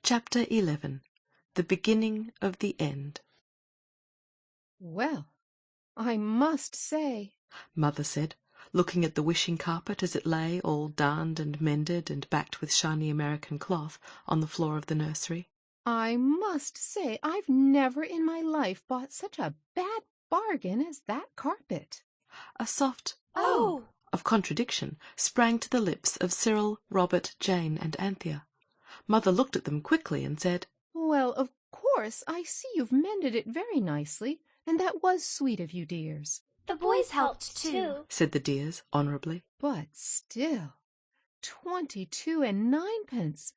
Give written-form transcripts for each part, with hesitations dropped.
Chapter 11. The Beginning of the End. "Well, I must say," Mother said, looking at the wishing carpet as it lay all darned and mended and backed with shiny American cloth on the floor of the nursery. "I must say I've never in my life bought such a bad bargain as that carpet." A soft "Oh!" of contradiction sprang to the lips of Cyril, Robert, Jane, and Anthea. Mother looked at them quickly and said, "Well, of course, I see you've mended it very nicely, and that was sweet of you, dears." "The boys helped too," said the dears honourably. "But still, 22 and 9 pence!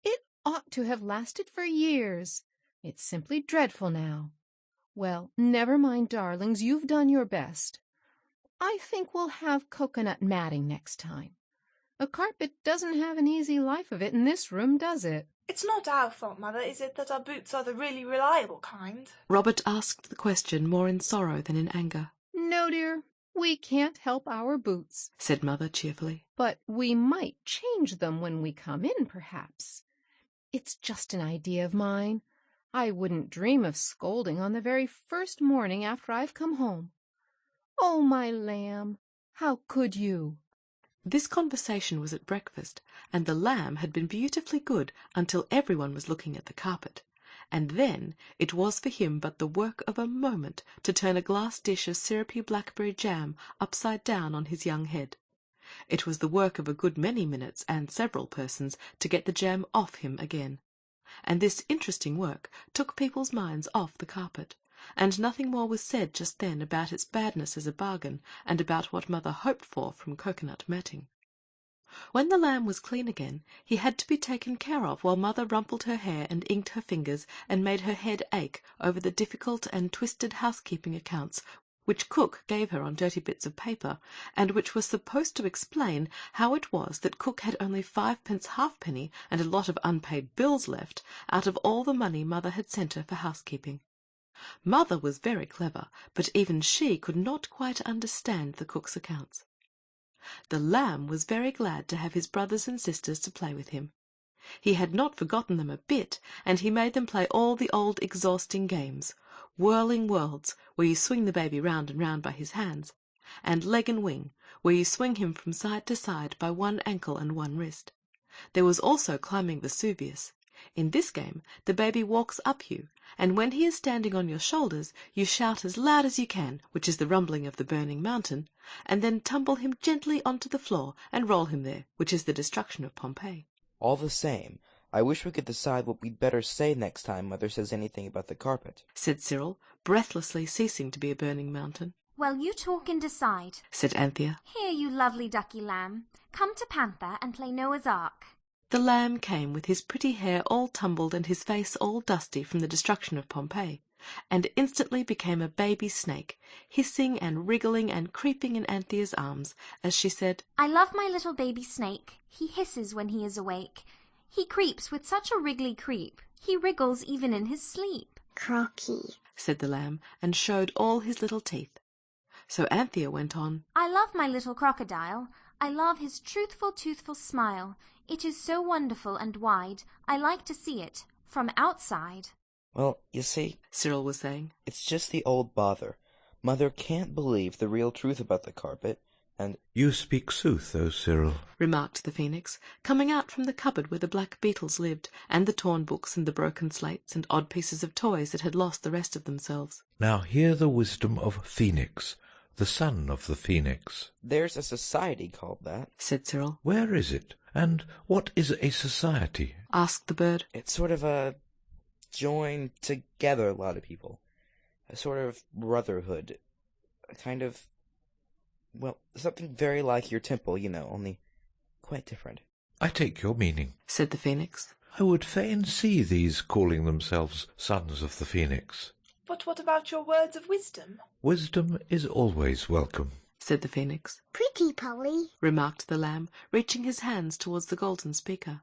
It ought to have lasted for years. It's simply dreadful now. Well, never mind, darlings, you've done your best. I think we'll have coconut matting next time. A carpet doesn't have an easy life of it in this room, does it?" "It's not our fault, Mother, is it, that our boots are the really reliable kind?" Robert asked the question more in sorrow than in anger. "No, dear, we can't help our boots," said Mother cheerfully. "but we might change them when we come in, perhaps. It's just an idea of mine. I wouldn't dream of scolding on the very first morning after I've come home. Oh, my lamb, how could you?" This conversation was at breakfast, and the lamb had been beautifully good until everyone was looking at the carpet, and then it was for him but the work of a moment to turn a glass dish of syrupy blackberry jam upside down on his young head. It was the work of a good many minutes and several persons to get the jam off him again, and this interesting work took people's minds off the carpet, and nothing more was said just then about its badness as a bargain, and about what Mother hoped for from coconut matting. When the lamb was clean again, he had to be taken care of while Mother rumpled her hair and inked her fingers and made her head ache over the difficult and twisted housekeeping accounts which Cook gave her on dirty bits of paper, and which were supposed to explain how it was that Cook had only 5 pence halfpenny and a lot of unpaid bills left out of all the money Mother had sent her for housekeeping. Mother was very clever, but even she could not quite understand the cook's accounts. The lamb was very glad to have his brothers and sisters to play with him. He had not forgotten them a bit, and he made them play all the old exhausting games, whirling worlds, where you swing the baby round and round by his hands, and leg and wing, where you swing him from side to side by one ankle and one wrist. There was also climbing Vesuvius. In this game the baby walks up you, and when he is standing on your shoulders you shout as loud as you can, which is the rumbling of the burning mountain, and then tumble him gently onto the floor and roll him there, which is the destruction of Pompeii. "All the same, I wish we could decide what we'd better say next time Mother says anything about the carpet," said Cyril, breathlessly ceasing to be a burning mountain. "Well, you talk and decide," said Anthea. "Here, you lovely ducky lamb, come to Panther and play Noah's Ark." The lamb came with his pretty hair all tumbled and his face all dusty from the destruction of Pompeii, and instantly became a baby snake, hissing and wriggling and creeping in Anthea's arms, as she said, "I love my little baby snake. He hisses when he is awake. He creeps with such a wriggly creep. He wriggles even in his sleep." "Crocky," said the lamb, and showed all his little teeth. So Anthea went on, "I love my little crocodile. I love his truthful, toothful smile. It is so wonderful and wide. I like to see it from outside." "Well, you see," Cyril was saying, "it's just the old bother. Mother can't believe the real truth about the carpet, and—" "You speak sooth, O Cyril," remarked the phoenix, coming out from the cupboard where the black beetles lived, and the torn books and the broken slates and odd pieces of toys that had lost the rest of themselves. "Now hear the wisdom of Phoenix, the son of the phoenix." "There's a society called that," said Cyril. "Where is it? And what is a society?" asked the bird. "It's sort of a join together a lot of people. A sort of brotherhood. A kind of, well, something very like your temple, you know, only quite different." "I take your meaning," said the phoenix. "I would fain see these calling themselves sons of the phoenix." "But what about your words of wisdom?" "Wisdom is always welcome," said the phoenix. "Pretty Polly," remarked the lamb, reaching his hands towards the golden speaker.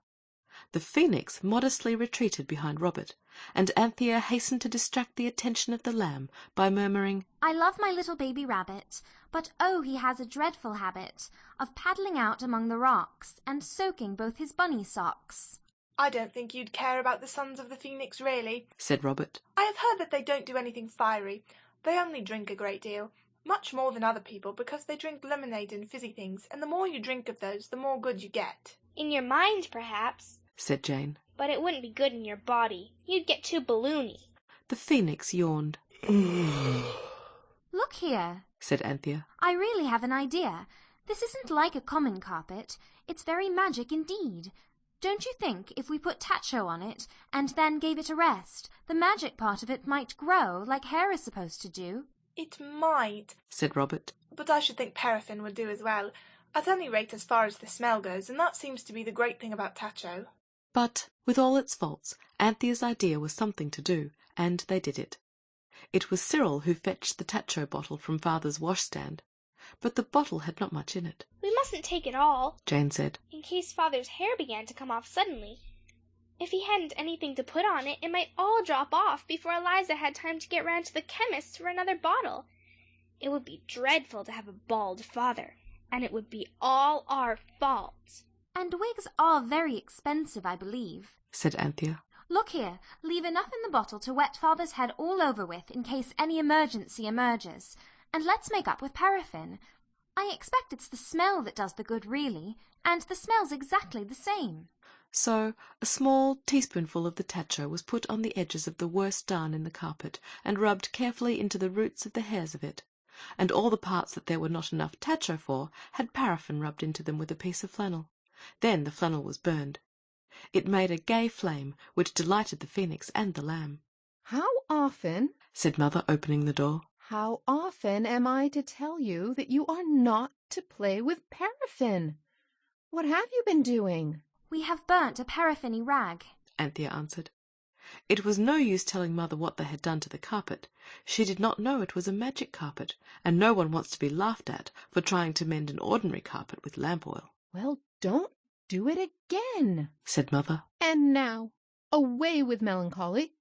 The phoenix modestly retreated behind Robert, and Anthea hastened to distract the attention of the lamb by murmuring, "I love my little baby rabbit, but oh, he has a dreadful habit of paddling out among the rocks and soaking both his bunny socks." I don't think you'd care about the sons of the Phoenix, really, said Robert. I have heard that they don't do anything fiery. They only drink a great deal, much more than other people, because they drink lemonade and fizzy things, and the more you drink of those, the more good you get. In your mind, perhaps, said Jane. But it wouldn't be good in your body. You'd get too balloony. The Phoenix yawned. Look here, said Anthea. I really have an idea. This isn't like a common carpet. It's very magic indeed. Don't you think if we put tacho on it, and then gave it a rest, the magic part of it might grow, like hair is supposed to do? It might, said Robert. But I should think paraffin would do as well, at any rate as far as the smell goes, and that seems to be the great thing about tacho. But, with all its faults, Anthea's idea was something to do, and they did it. It was Cyril who fetched the tacho bottle from Father's washstand, but the bottle had not much in it. We mustn't take it all, Jane said, in case Father's hair began to come off suddenly. If he hadn't anything to put on it, it might all drop off before Eliza had time to get round to the chemist's for another bottle. It would be dreadful to have a bald father, and it would be all our fault. And wigs are very expensive, I believe, said Anthea. Look here, leave enough in the bottle to wet Father's head all over with in case any emergency emerges, and let's make up with paraffin. I expect it's the smell that does the good, really, and the smell's exactly the same. So a small teaspoonful of the tacho was put on the edges of the worst darn in the carpet, and rubbed carefully into the roots of the hairs of it, and all the parts that there were not enough tacho for had paraffin rubbed into them with a piece of flannel. Then the flannel was burned. It made a gay flame, which delighted the Phoenix and the lamb. How often, said Mother, opening the door, how often am I to tell you that you are not to play with paraffin? What have you been doing? We have burnt a paraffin-y rag, Anthea answered. It was no use telling Mother what they had done to the carpet. She did not know it was a magic carpet, and no one wants to be laughed at for trying to mend an ordinary carpet with lamp oil. Well, don't do it again, said Mother. And now, away with melancholy.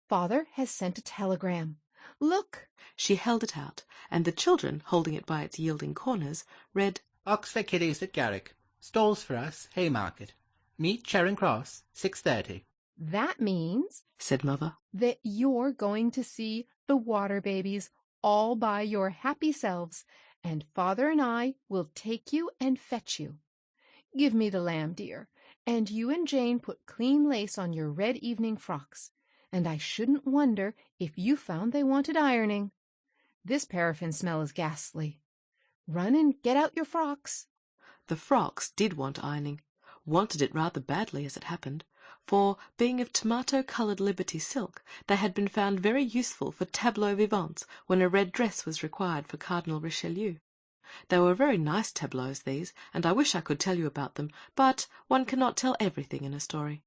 Father has sent a telegram. Look. She held it out, and the children, holding it by its yielding corners, read, Oxford Kiddies at Garrick. Stalls for us, Haymarket. Meet Charing Cross, 6:30. That means, said Mother, that you're going to see the water babies all by your happy selves, and Father and I will take you and fetch you. Give me the lamb, dear, and you and Jane put clean lace on your red evening frocks, and I shouldn't wonder if you found they wanted ironing. This paraffin smell is ghastly. Run and get out your frocks. The frocks did want ironing, wanted it rather badly as it happened, for, being of tomato-coloured Liberty silk, they had been found very useful for tableaux vivants when a red dress was required for Cardinal Richelieu. They were very nice tableaux, these, and I wish I could tell you about them, but one cannot tell everything in a story.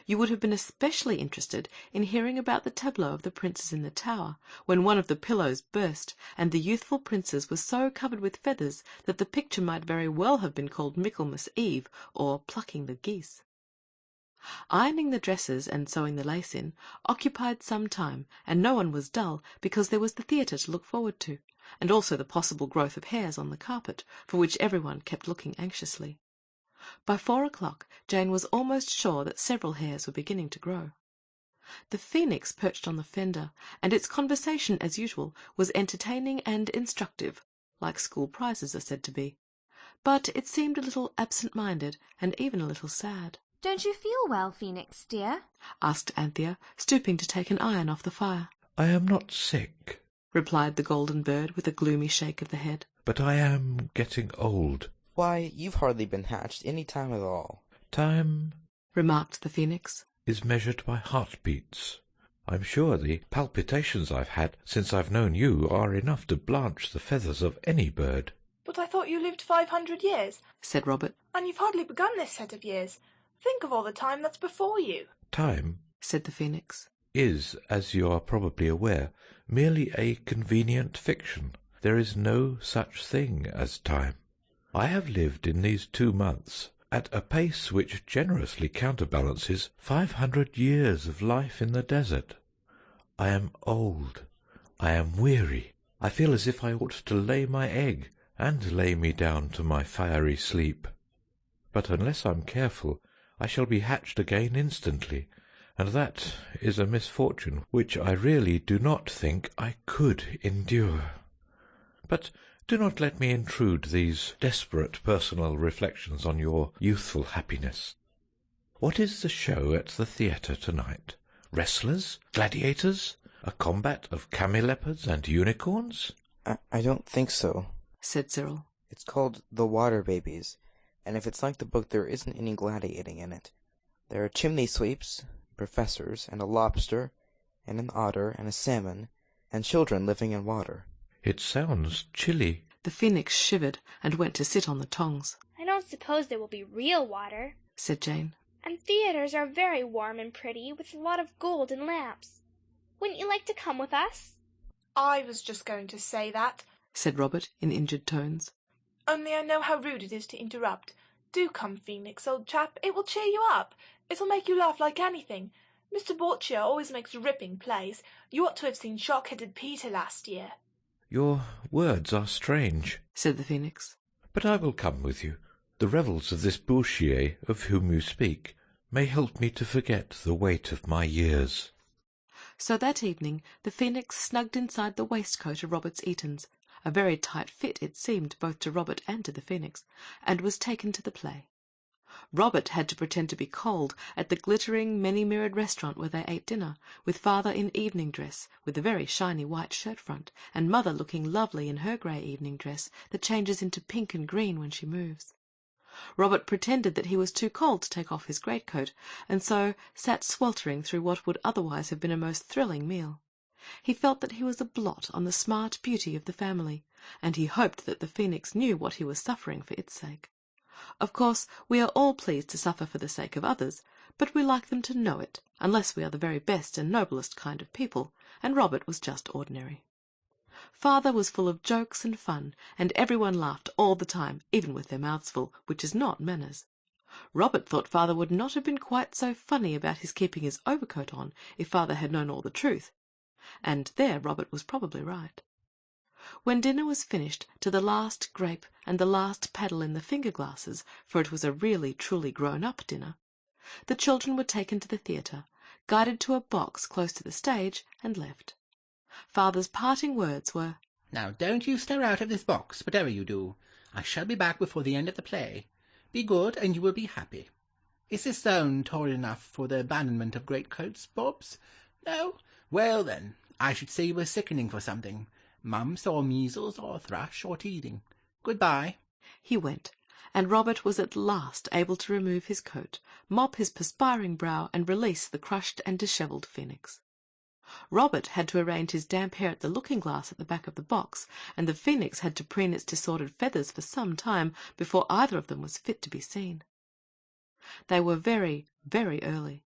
You would have been especially interested in hearing about the tableau of the Princes in the Tower, when one of the pillows burst, and the youthful princes were so covered with feathers that the picture might very well have been called Michaelmas Eve, or Plucking the Geese. Ironing the dresses and sewing the lace in occupied some time, and no one was dull, because there was the theatre to look forward to, and also the possible growth of hairs on the carpet, for which everyone kept looking anxiously. By 4 o'clock Jane was almost sure that several hairs were beginning to grow. The Phoenix perched on the fender, and its conversation, as usual, was entertaining and instructive, like school prizes are said to be. But it seemed a little absent-minded, and even a little sad. Don't you feel well, Phoenix, dear? asked Anthea, stooping to take an iron off the fire. I am not sick, replied the golden bird with a gloomy shake of the head. But I am getting old. Why, you've hardly been hatched any time at all. Time, remarked the Phoenix, is measured by heartbeats. I'm sure the palpitations I've had since I've known you are enough to blanch the feathers of any bird. But I thought you lived 500 years, said Robert. And you've hardly begun this set of years. Think of all the time that's before you. Time, said the Phoenix, is, as you are probably aware, merely a convenient fiction. There is no such thing as time. I have lived in these 2 months at a pace which generously counterbalances 500 years of life in the desert. I am old. I am weary. I feel as if I ought to lay my egg and lay me down to my fiery sleep. But unless I'm careful, I shall be hatched again instantly, and that is a misfortune which I really do not think I could endure. But do not let me intrude these desperate personal reflections on your youthful happiness. What is the show at the theatre tonight? Wrestlers? Gladiators? A combat of camelopards and unicorns? I don't think so, said Cyril. It's called The Water Babies, and if it's like the book, there isn't any gladiating in it. There are chimney sweeps, professors, and a lobster, and an otter, and a salmon, and children living in water. It sounds chilly. The phoenix shivered and went to sit on the tongs. I don't suppose there will be real water, said Jane. And theatres are very warm and pretty, with a lot of gold and lamps. Wouldn't you like to come with us? I was just going to say that, said Robert in injured tones. Only I know how rude it is to interrupt. Do come, Phoenix, old chap. It will cheer you up. It'll make you laugh like anything. Mr. Borchia always makes ripping plays. You ought to have seen Shock-Headed Peter last year. Your words are strange, said the phoenix. But I will come with you. The revels of this Borchier, of whom you speak, may help me to forget the weight of my years. So that evening the phoenix snugged inside the waistcoat of Robert's Eaton's, a very tight fit it seemed both to Robert and to the phoenix, and was taken to the play. Robert had to pretend to be cold at the glittering, many-mirrored restaurant where they ate dinner, with father in evening dress, with a very shiny white shirt-front, and mother looking lovely in her grey evening dress that changes into pink and green when she moves. Robert pretended that he was too cold to take off his greatcoat, and so sat sweltering through what would otherwise have been a most thrilling meal. He felt that he was a blot on the smart beauty of the family, and he hoped that the phoenix knew what he was suffering for its sake. Of course, we are all pleased to suffer for the sake of others, but we like them to know it, unless we are the very best and noblest kind of people, and Robert was just ordinary. Father was full of jokes and fun, and everyone laughed all the time, even with their mouths full, which is not manners. Robert thought father would not have been quite so funny about his keeping his overcoat on if father had known all the truth, and there Robert was probably right. When dinner was finished, to the last grape and the last paddle in the finger-glasses, for it was a really truly grown-up dinner, the children were taken to the theatre, guided to a box close to the stage, and left. Father's parting words were, "Now don't you stir out of this box, whatever you do. I shall be back before the end of the play. Be good, and you will be happy. Is this zone torn enough for the abandonment of greatcoats, Bobs? No? Well, then, I should say you were sickening for something. Mumps or measles or thrush or teething. Good-bye." He went, and Robert was at last able to remove his coat, mop his perspiring brow, and release the crushed and dishevelled phoenix. Robert had to arrange his damp hair at the looking-glass at the back of the box, and the phoenix had to preen its disordered feathers for some time before either of them was fit to be seen. They were very, very early.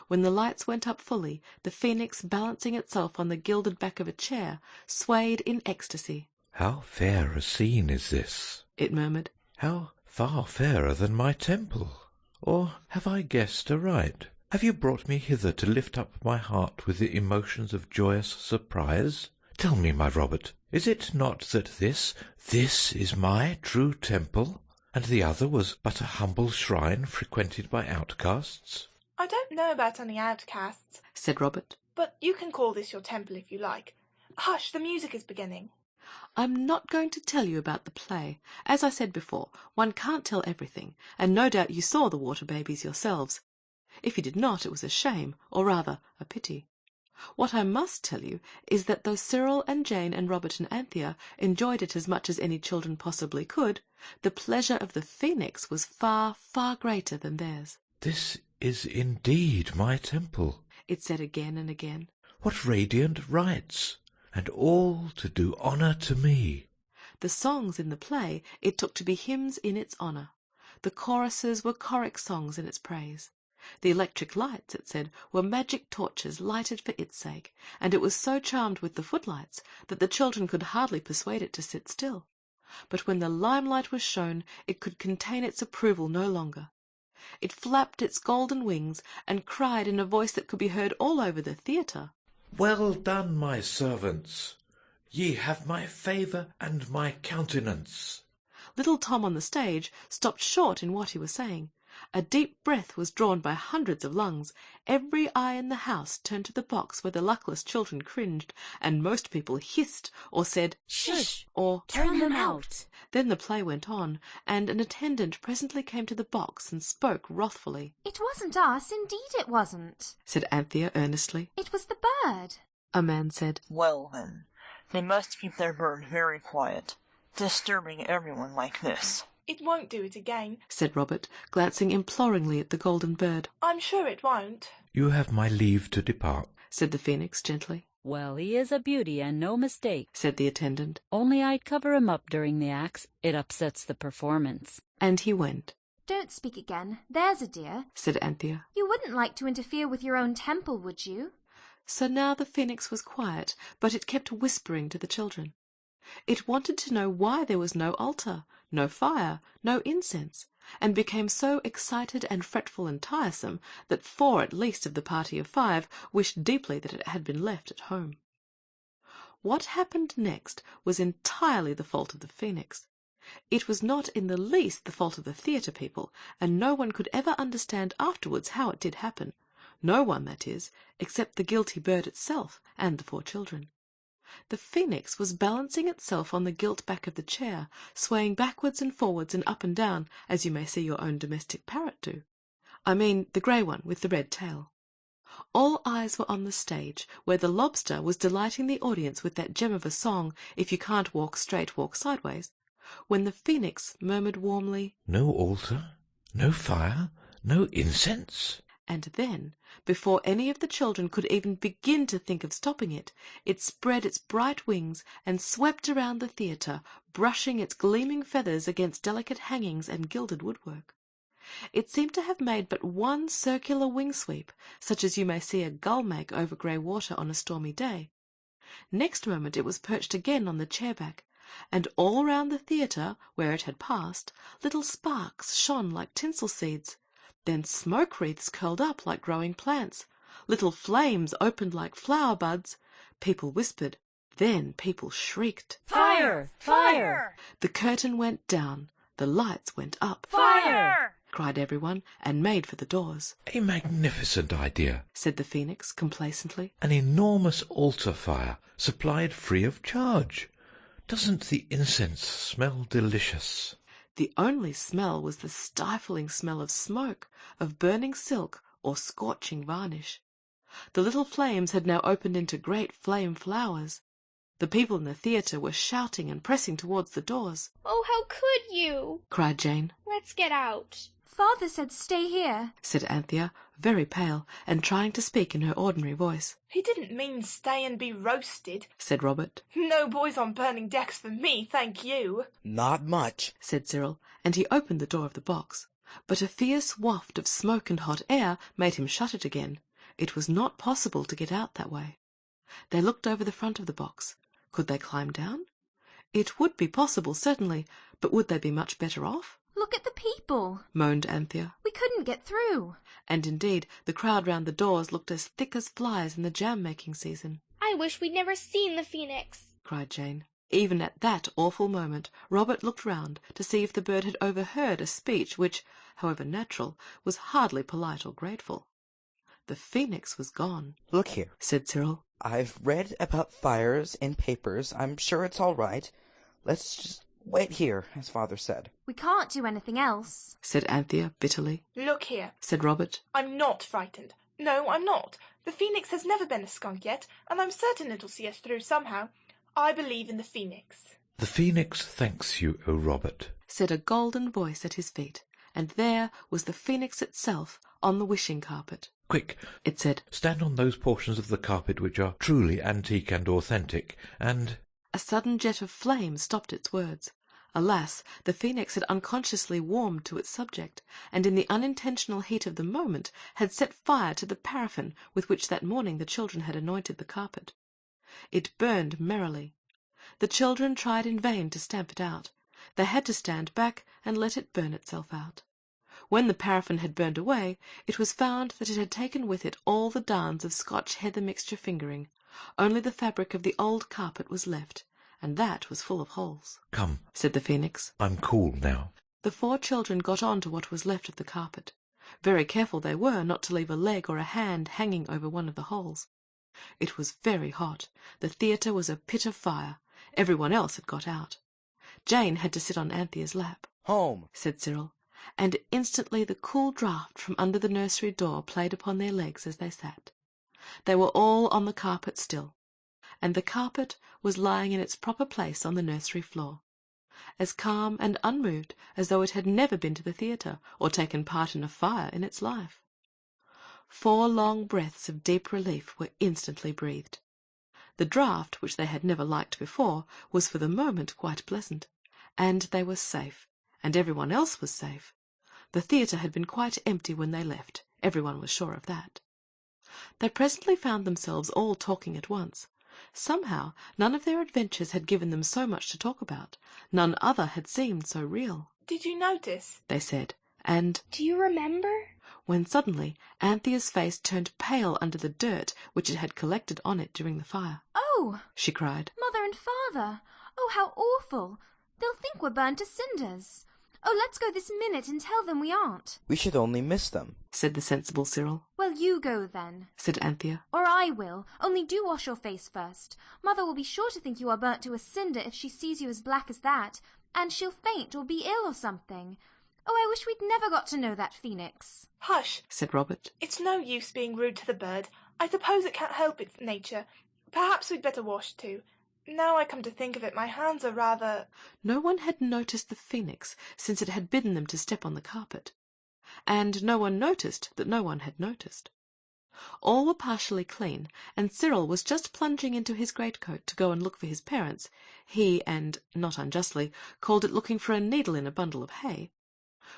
When the lights went up fully, the phoenix, balancing itself on the gilded back of a chair, swayed in ecstasy. "How fair a scene is this," it murmured. "How far fairer than my temple! Or have I guessed aright? Have you brought me hither to lift up my heart with the emotions of joyous surprise? Tell me, my Robert, is it not that this is my true temple, and the other was but a humble shrine frequented by outcasts?" I don't know about any outcasts, said Robert, but you can call this your temple if you like. Hush, the music is beginning. I'm not going to tell you about the play. As I said before, one can't tell everything, and no doubt you saw the water babies yourselves. If you did not, it was a shame, or rather, a pity. What I must tell you is that though Cyril and Jane and Robert and Anthea enjoyed it as much as any children possibly could, the pleasure of the phoenix was far, far greater than theirs. "This is indeed my temple," it said again and again. "What radiant rites, and all to do honour to me." The songs in the play it took to be hymns in its honour. The choruses were choric songs in its praise. The electric lights, it said, were magic torches lighted for its sake, and it was so charmed with the footlights that the children could hardly persuade it to sit still. But when the limelight was shown, it could contain its approval no longer. It flapped its golden wings and cried in a voice that could be heard all over the theatre, "Well done, my servants! Ye have my favour and my countenance." Little Tom on the stage stopped short in what he was saying, A deep breath was drawn by hundreds of lungs. Every eye in the house turned to the box where the luckless children cringed, and most people hissed or said, "Shush!" or "Turn them out!" Then the play went on, and an attendant presently came to the box and spoke wrathfully. "It wasn't us, indeed it wasn't," said Anthea earnestly. "It was the bird." A man said, "Well, then, they must keep their bird very quiet, disturbing everyone like this." It won't do it again, said Robert, glancing imploringly at the golden bird. I'm sure it won't. You have my leave to depart, said the phoenix gently. "Well, he is a beauty and no mistake," said the attendant. "Only I'd cover him up during the acts. It upsets the performance." And he went. "Don't speak again, there's a dear," said Anthea. "You wouldn't like to interfere with your own temple, would you?" So now the phoenix was quiet, but it kept whispering to the children. It wanted to know why there was no altar, no fire, no incense, and became so excited and fretful and tiresome that 4 at least of the party of 5 wished deeply that it had been left at home. What happened next was entirely the fault of the phoenix. It was not in the least the fault of the theatre people, and no one could ever understand afterwards how it did happen. No one, that is, except the guilty bird itself and the 4 children. The phoenix was balancing itself on the gilt back of the chair, swaying backwards and forwards and up and down, as you may see your own domestic parrot do. I mean the grey one with the red tail. All eyes were on the stage, where the lobster was delighting the audience with that gem of a song, "If you can't walk straight, walk sideways," when the phoenix murmured warmly, "No altar, no fire, no incense." And then, before any of the children could even begin to think of stopping it, it spread its bright wings and swept around the theatre, brushing its gleaming feathers against delicate hangings and gilded woodwork. It seemed to have made but one circular wing sweep, such as you may see a gull make over grey water on a stormy day. Next moment it was perched again on the chair-back, and all round the theatre, where it had passed, little sparks shone like tinsel seeds. Then smoke wreaths curled up like growing plants. Little flames opened like flower buds. People whispered. Then people shrieked. "Fire! Fire!" The curtain went down. The lights went up. "Fire!" cried everyone, and made for the doors. "A magnificent idea," said the phoenix complacently. "An enormous altar fire, supplied free of charge. Doesn't the incense smell delicious?" The only smell was the stifling smell of smoke, of burning silk, or scorching varnish. The little flames had now opened into great flame flowers. The people in the theatre were shouting and pressing towards the doors. "Oh, how could you?" cried Jane. "Let's get out." "Father said stay here," said Anthea, very pale, and trying to speak in her ordinary voice. He didn't mean stay and be roasted, said Robert. No boys on burning decks for me, thank you. Not much, said Cyril, and he opened the door of the box. But a fierce waft of smoke and hot air made him shut it again. It was not possible to get out that way. They looked over the front of the box. Could they climb down? It would be possible, certainly, but would they be much better off? "Look at the people," moaned Anthea. "We couldn't get through." And indeed, the crowd round the doors looked as thick as flies in the jam-making season. "I wish we'd never seen the phoenix," cried Jane. Even at that awful moment, Robert looked round to see if the bird had overheard a speech which, however natural, was hardly polite or grateful. The phoenix was gone. Look here, said Cyril. I've read about fires in papers. I'm sure it's all right. Let's just wait here, as Father said. "We can't do anything else," said Anthea bitterly. Look here, said Robert. I'm not frightened. No, I'm not. The phoenix has never been a skunk yet, and I'm certain it'll see us through somehow. I believe in the phoenix. "The phoenix thanks you, O Robert," said a golden voice at his feet, and there was the phoenix itself on the wishing carpet. "Quick," it said, "stand on those portions of the carpet which are truly antique and authentic, and—" A sudden jet of flame stopped its words. Alas, the phoenix had unconsciously warmed to its subject, and in the unintentional heat of the moment had set fire to the paraffin with which that morning the children had anointed the carpet. It burned merrily. The children tried in vain to stamp it out. They had to stand back and let it burn itself out. When the paraffin had burned away, it was found that it had taken with it all the darns of Scotch heather mixture fingering. Only the fabric of the old carpet was left, and that was full of holes. "Come," said the phoenix. "I'm cool now." The 4 children got on to what was left of the carpet. Very careful they were not to leave a leg or a hand hanging over one of the holes. It was very hot. The theatre was a pit of fire. Everyone else had got out. Jane had to sit on Anthea's lap. "Home," said Cyril, and instantly the cool draught from under the nursery door played upon their legs as they sat. They were all on the carpet still, and the carpet was lying in its proper place on the nursery floor, as calm and unmoved as though it had never been to the theatre or taken part in a fire in its life. 4 long breaths of deep relief were instantly breathed. The draught, which they had never liked before, was for the moment quite pleasant, and they were safe, and everyone else was safe. The theatre had been quite empty when they left. Everyone was sure of that. They presently found themselves all talking at once. Somehow none of their adventures had given them so much to talk about. None other had seemed so real. "Did you notice?" they said, and Do you remember? when suddenly Anthea's face turned pale under the dirt which it had collected on it during the fire. Oh, She cried. Mother and Father! Oh, how awful! They'll think we're burned to cinders. Oh, let's go this minute and tell them we aren't. "We should only miss them," said the sensible Cyril. Well, you go then. Said Anthea. Or I will. Only do wash your face first. Mother will be sure to think you are burnt to a cinder if she sees you as black as that, and she'll faint or be ill or something. Oh, I wish we'd never got to know that phoenix. "Hush," said Robert. "it's no use being rude to the bird. I suppose it can't help its nature. Perhaps we'd better wash too. Now I come to think of it, my hands are rather—" No one had noticed the phoenix since it had bidden them to step on the carpet, and no one noticed that no one had noticed. All were partially clean, and Cyril was just plunging into his greatcoat to go and look for his parents. He, and not unjustly, called it looking for a needle in a bundle of hay,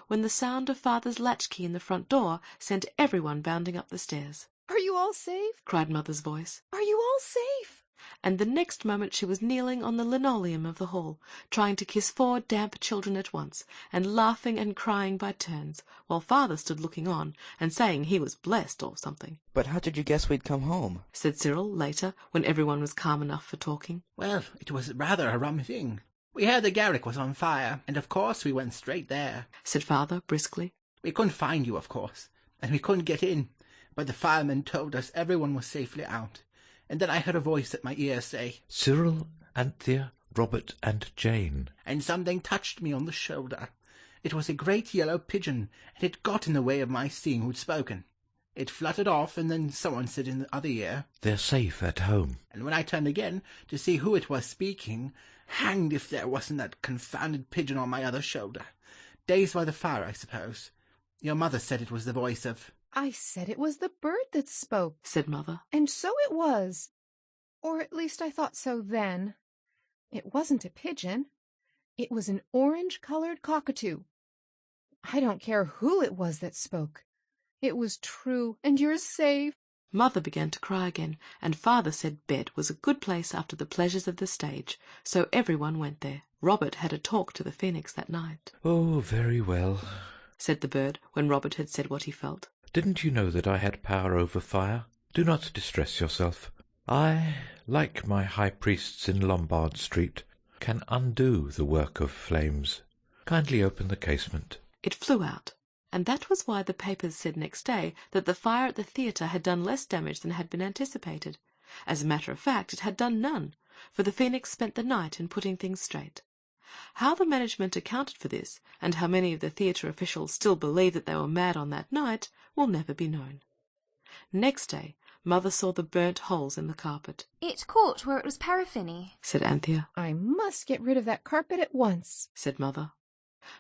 when the sound of Father's latchkey in the front door sent everyone bounding up the stairs. Are you all safe? Cried Mother's voice, Are you all safe? and the next moment she was kneeling on the linoleum of the hall, trying to kiss 4 damp children at once, and laughing and crying by turns, while Father stood looking on, and saying he was blessed or something. "But how did you guess we'd come home?" said Cyril later, when everyone was calm enough for talking. Well, it was rather a rum thing. We heard the garrick was on fire, and of course we went straight there. Said Father briskly. We couldn't find you, of course, and we couldn't get in, but the firemen told us everyone was safely out. And then I heard a voice at my ear say, Cyril, Anthea, Robert, and Jane. And something touched me on the shoulder. It was a great yellow pigeon, and it got in the way of my seeing who'd spoken. It fluttered off, and then someone said in the other ear, They're safe at home. And when I turned again to see who it was speaking, hanged if there wasn't that confounded pigeon on my other shoulder. Dazed by the fire, I suppose. Your mother said it was the voice of... I said it was the bird that spoke, said Mother. And so it was. Or at least I thought so then. It wasn't a pigeon. It was an orange-colored cockatoo. I don't care who it was that spoke. It was true, and you're safe. Mother began to cry again, and Father said bed was a good place after the pleasures of the stage, so everyone went there. Robert had a talk to the phoenix that night. Oh, very well, said the bird, when Robert had said what he felt. Didn't you know that I had power over fire? Do not distress yourself. I, like my high priests in Lombard Street, can undo the work of flames. Kindly open the casement. It flew out, and that was why the papers said next day that the fire at the theatre had done less damage than had been anticipated. As a matter of fact, it had done none, for the phoenix spent the night in putting things straight. How the management accounted for this, and how many of the theatre officials still believed that they were mad on that night, will never be known. Next day, Mother saw the burnt holes in the carpet. It caught where it was paraffiny, said Anthea. I must get rid of that carpet at once, said Mother.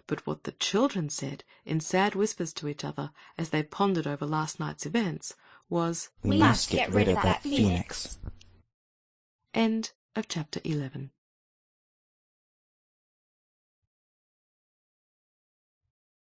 But what the children said, in sad whispers to each other, as they pondered over last night's events, was, We must get rid of that phoenix. End of chapter 11.